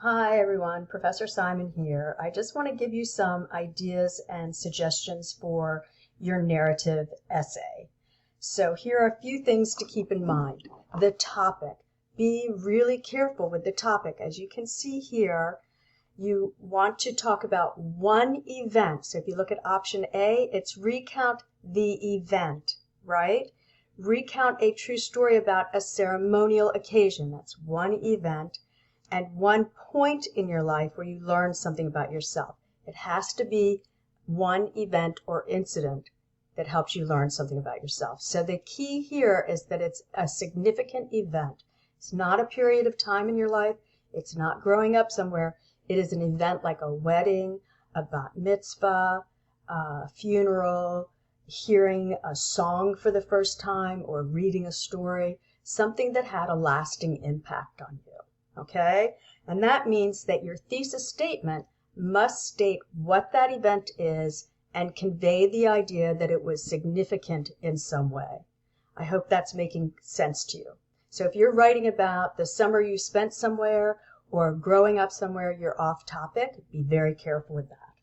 Hi everyone, Professor Simon here. I just want to give you some ideas and suggestions for your narrative essay. So here are a few things to keep in mind. The topic. Be really careful with the topic. As you can see here, you want to talk about one event. So if you look at option A, it's recount the event, right? Recount a true story about a ceremonial occasion. That's one event. And one point in your life where you learn something about yourself. It has to be one event or incident that helps you learn something about yourself. So the key here is that it's a significant event. It's not a period of time in your life. It's not growing up somewhere. It is an event like a wedding, a bat mitzvah, a funeral, hearing a song for the first time, or reading a story, something that had a lasting impact on you. Okay? And that means that your thesis statement must state what that event is and convey the idea that it was significant in some way. I hope that's making sense to you. So if you're writing about the summer you spent somewhere or growing up somewhere, you're off topic. Be very careful with that.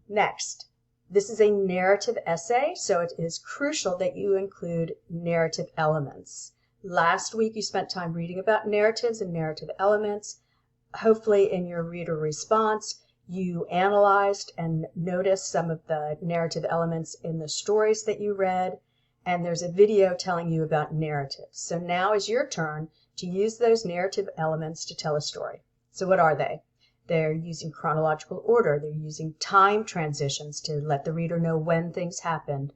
Next, this is a narrative essay, so it is crucial that you include narrative elements. Last week you spent time reading about narratives and narrative elements. Hopefully in your reader response you analyzed and noticed some of the narrative elements in the stories that you read, and there's a video telling you about narratives. So now is your turn to use those narrative elements to tell a story. So what are they? They're using chronological order. They're using time transitions to let the reader know when things happened.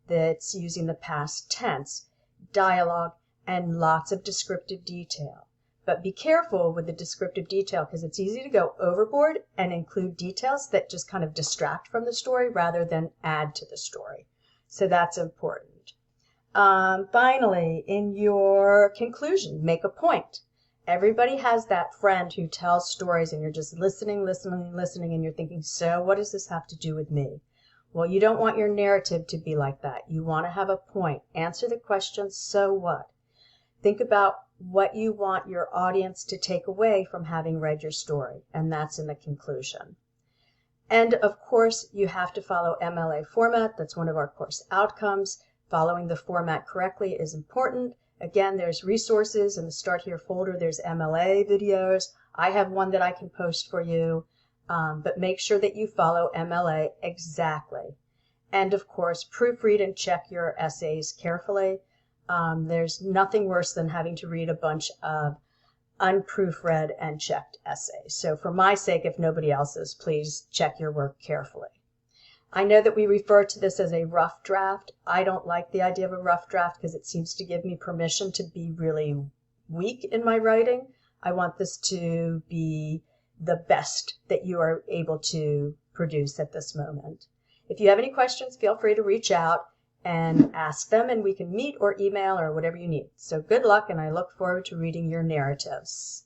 That's using the past tense, dialogue, and lots of descriptive detail. But be careful with the descriptive detail because it's easy to go overboard and include details that just kind of distract from the story rather than add to the story. So that's important. Finally, in your conclusion, make a point. Everybody has that friend who tells stories and you're just listening, and you're thinking, so what does this have to do with me? Well, you don't want your narrative to be like that. You want to have a point. Answer the question, so what? Think about what you want your audience to take away from having read your story, and that's in the conclusion. And of course, you have to follow MLA format. That's one of our course outcomes. Following the format correctly is important. Again, there's resources in the Start Here folder. There's MLA videos. I have one that I can post for you, but make sure that you follow MLA exactly. And of course, proofread and check your essays carefully. There's nothing worse than having to read a bunch of unproofread and checked essays. So for my sake, if nobody else's, please check your work carefully. I know that we refer to this as a rough draft. I don't like the idea of a rough draft because it seems to give me permission to be really weak in my writing. I want this to be the best that you are able to produce at this moment. If you have any questions, feel free to reach out and ask them, and we can meet or email or whatever you need. So good luck, and I look forward to reading your narratives.